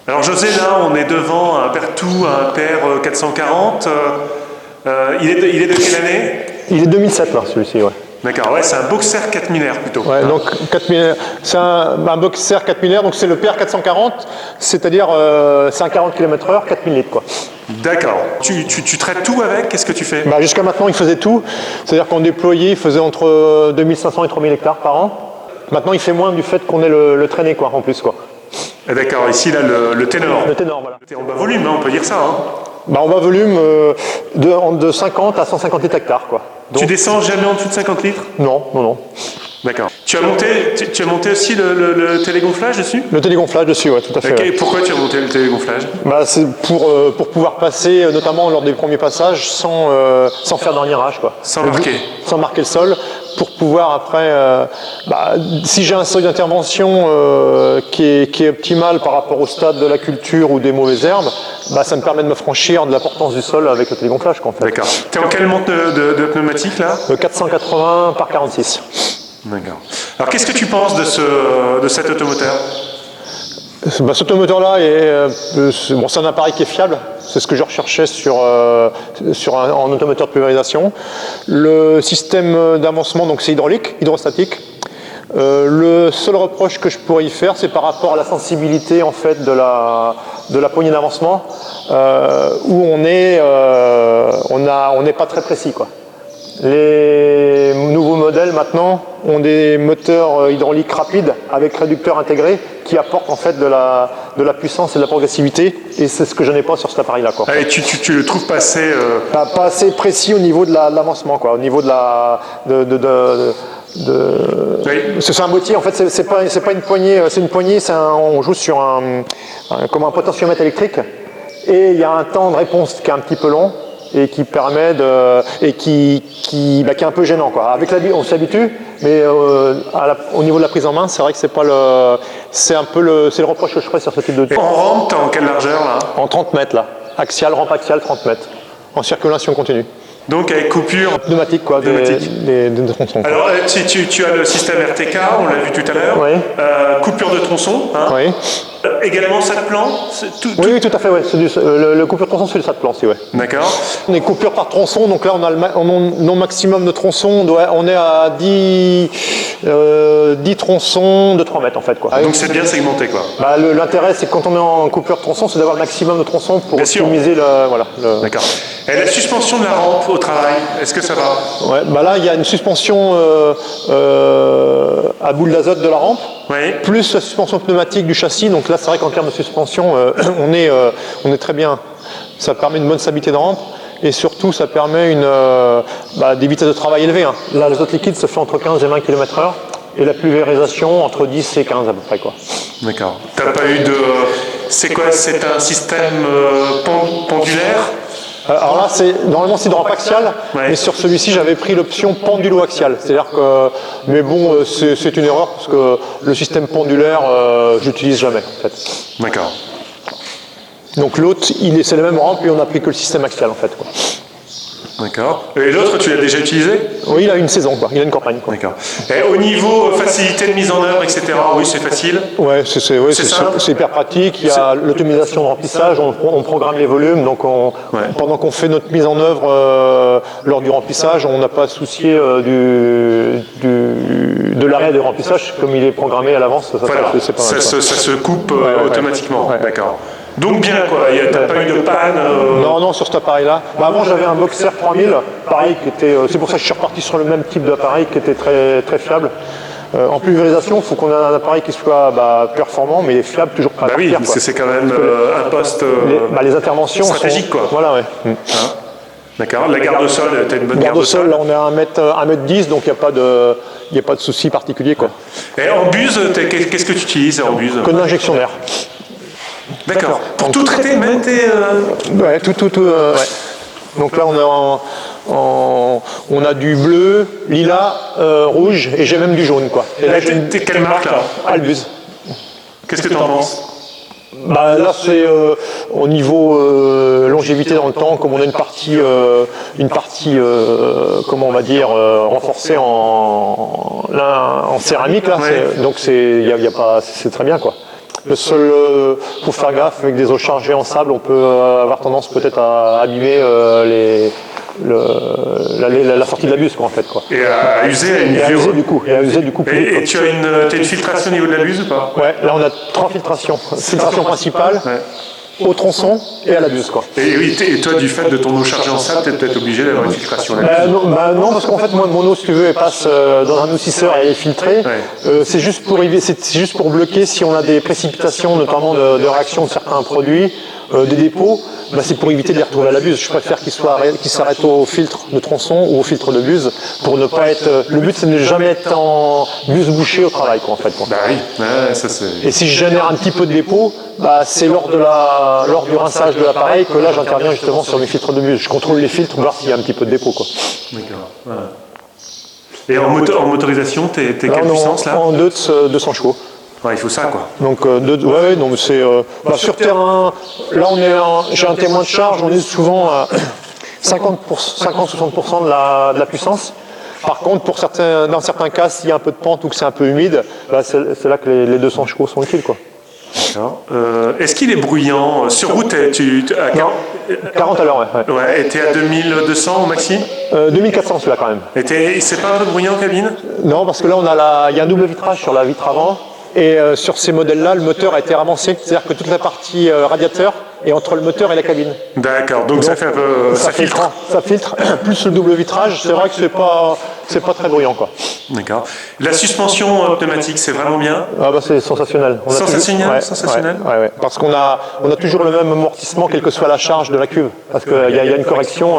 Alors José, là, on est devant un Berthoud, un PR 440. Il est de quelle année? Il est 2007 là, celui-ci, ouais. D'accord, ouais, c'est un Boxer 4000R plutôt. Ouais, hein. donc 4000, c'est un Boxer 4000R, donc c'est le PR 440, c'est-à-dire c'est un 40 km/h, 4000 litres quoi. D'accord. Tu traites tout avec? Qu'est-ce que tu fais? Bah, jusqu'à maintenant, il faisait tout, c'est-à-dire qu'on déployait, il faisait entre 2500 et 3000 hectares par an. Maintenant, il fait moins du fait qu'on ait le traîné quoi, en plus quoi. D'accord, ici là le ténor. Le ténor, voilà. C'est en bas volume, hein, on peut dire ça. Hein. Bah, on va volume de 50 à 150 litres hectares quoi. Donc, Tu descends jamais en dessous de 50 litres? non, non, non. D'accord. Tu as monté aussi le télégonflage dessus? Le télégonflage dessus, ouais, tout à fait. Ok, Ouais. pourquoi tu as monté le télégonflage? Bah, c'est pour pouvoir passer, notamment lors des premiers passages, sans faire d'ornirage, quoi. Sans marquer. Sans marquer le sol, pour pouvoir après, si j'ai un seuil d'intervention qui est optimal par rapport au stade de la culture ou des mauvaises herbes, bah, ça me permet de me franchir de la portance du sol avec le télégonflage, quoi, en fait. D'accord. Tu es en quelle monte de pneumatique là? 480 par 46. D'accord. Alors qu'est-ce que tu penses de cet automoteur? Bah, cet automoteur-là, c'est un appareil qui est fiable. C'est ce que je recherchais en automoteur de pulvérisation. Le système d'avancement, donc c'est hydraulique, hydrostatique. Le seul reproche que je pourrais y faire, c'est par rapport à la sensibilité en fait de la poignée d'avancement, où on n'est pas très précis, quoi. Les nouveaux modèles maintenant ont des moteurs hydrauliques rapides avec réducteur intégré qui apportent en fait de la puissance et de la progressivité, et c'est ce que je n'ai pas sur cet appareil là quoi. Et tu le trouves pas assez Pas assez précis au niveau de l'avancement quoi, au niveau de la Oui. c'est un boîtier en fait, c'est pas une poignée, c'est une poignée, on joue sur comme un potentiomètre électrique, et il y a un temps de réponse qui est un petit peu long et qui permet qui est un peu gênant quoi. Avec on s'habitue, mais au niveau de la prise en main, c'est vrai que c'est le reproche que je ferais sur ce type de. En rampe, t'es en quelle largeur là? En 30 mètres là, rampe axiale 30 mètres, en circulation continue. Donc avec coupure Pneumatique quoi, des tronçons. Quoi. Alors tu as le système RTK, on l'a vu tout à l'heure. Oui. Coupure de tronçon. Hein. Oui. Également ça de plan. Oui, tout à fait. Ouais. Le coupure de tronçon, c'est le SAT plan, oui. D'accord. On est coupure par tronçon, donc là on a le maximum de tronçons, on est à 10 tronçons de 3 mètres en fait. Quoi. Donc c'est bien segmenté quoi. Bah, l'intérêt c'est que quand on est en coupure de tronçon, c'est d'avoir le maximum de tronçons pour optimiser le. D'accord. Et la suspension de la rampe au travail, est-ce que ça va? Ouais, bah là il y a une suspension à boule d'azote de la rampe, oui. Plus la suspension pneumatique du châssis, donc là c'est vrai qu'en termes de suspension on est très bien. Ça permet une bonne stabilité de rampe et surtout ça permet des vitesses de travail élevées. Hein. L'azote liquide se fait entre 15 et 20 km/h et la pulvérisation entre 10 et 15 à peu près. Quoi. D'accord. T'as pas eu de... C'est quoi? C'est un système pendulaire? Alors là, normalement c'est de rampe axiale, ouais. Mais sur celui-ci j'avais pris l'option pendulo-axiale. C'est-à-dire que, mais bon, c'est une erreur parce que le système pendulaire, j'utilise jamais en fait. D'accord. Donc l'autre, c'est la même rampe et on n'a pris que le système axial en fait. Quoi. D'accord. Et l'autre, tu l'as déjà utilisé? Oui, il a une saison, quoi. Il a une campagne. D'accord. Et au niveau facilité de mise en œuvre, etc., oui, c'est facile? Oui, c'est hyper pratique. Il y a l'automatisation de remplissage, on programme les volumes, donc pendant qu'on fait notre mise en œuvre lors du remplissage, on n'a pas à se soucier de l'arrêt de remplissage, comme il est programmé à l'avance. Ça se coupe automatiquement. Ouais. D'accord. Donc bien quoi, t'as pas eu de panne Non, sur cet appareil-là. Avant j'avais un Boxer 3000, pareil, c'est pour ça que je suis reparti sur le même type d'appareil qui était très, très fiable. En pulvérisation, il faut qu'on ait un appareil qui soit performant, mais fiable, toujours pas. Bah oui, parce que c'est quand même un poste les interventions stratégique quoi. Voilà, ouais. Hein. D'accord, la garde au sol, t'as une bonne garde au sol. Là on est à 1m10, donc il n'y a pas de souci particulier quoi. Et en buse, qu'est-ce que tu utilises en buse? Que de l'injection d'air. D'accord. Pour tout traiter, même tes... Ouais, tout. Ouais. Donc là, on a du bleu, lilas, rouge, et j'ai même du jaune, quoi. Et là, t'es quelle marque, là? Albuse. Qu'est-ce que tu en penses? Là, c'est au niveau longévité dans le temps, comme on a une partie comment on va dire, renforcée en céramique, là, ouais. Donc c'est très bien, quoi. Le seul, faut faire gaffe, avec des eaux chargées en sable, on peut avoir tendance peut-être à abîmer la sortie de la buse, quoi, en fait, quoi. Et à user à une Et à mesure. user du coup plus vite, quoi. Et tu as une filtration au niveau de la buse ou pas? Ouais, là on a 3 filtrations. Filtration principale, au tronçon et à la buse, quoi. Et oui, et toi, du fait de ton eau chargée en sable, tu es peut-être obligé d'avoir une filtration. Non, parce qu'en fait, moi, mon eau, si tu veux, elle passe dans un adoucisseur et elle est filtrée. C'est juste pour bloquer si on a des précipitations, notamment de réaction de certains produits, des dépôts. Bah, c'est pour éviter de les retrouver à la buse. Je préfère qu'ils s'arrêtent au filtre de tronçon ou au filtre de buse pour ne pas être. Le but, c'est de ne jamais être en buse bouchée au travail, quoi, en fait, quoi. Bah oui, ouais, ça c'est. Et si je génère un petit peu de dépôt, bah, c'est lors du rinçage de l'appareil que là j'interviens justement sur mes filtres de buse. Je contrôle les filtres, voir s'il y a un petit peu de dépôt, quoi. D'accord. Voilà. Et en motorisation, t'es quelle puissance là? En 200 chevaux. Ouais, il faut ça quoi. Donc, ouais, donc c'est. Sur terrain, là j'ai un témoin de charge, on est souvent à 50-60% de la puissance. Par contre, dans certains cas, s'il y a un peu de pente ou que c'est un peu humide, bah, c'est là que les 200 chevaux sont utiles, quoi. Est-ce qu'il est bruyant? Sur route, à 40 à l'heure, ouais. Ouais, et t'es à 2200 au maxi? 2400 celui-là quand même. Et c'est pas un peu bruyant en cabine? Non, parce que là il y a un double vitrage sur la vitre avant. Et sur ces modèles-là, le moteur a été ramassé, c'est-à-dire que toute la partie radiateur est entre le moteur et la cabine. D'accord, donc ça fait un peu. Ça filtre. Ça filtre, plus le double vitrage, c'est vrai que c'est pas très bruyant, quoi. D'accord. La suspension pneumatique, c'est vraiment bien? Ah bah c'est sensationnel. Sensationnel. Ouais. Parce qu'on a toujours le même amortissement, quelle que soit la charge de la cuve. Parce qu'il y a une correction,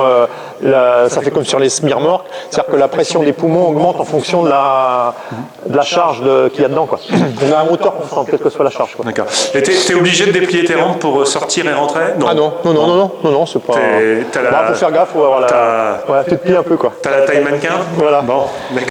ça fait comme sur les semi-remorques, c'est-à-dire que la pression des poumons augmente en fonction de la charge qu'il y a dedans, quoi. On a un moteur constant, quelle que soit la charge, quoi. D'accord. Et t'es obligé de déplier tes rampes pour sortir et rentrer? Non. Ah non, c'est pas. Faut faire gaffe, faut avoir la. Ouais, tu te plies un peu, quoi. T'as la taille mannequin? Voilà. Bon, d'accord.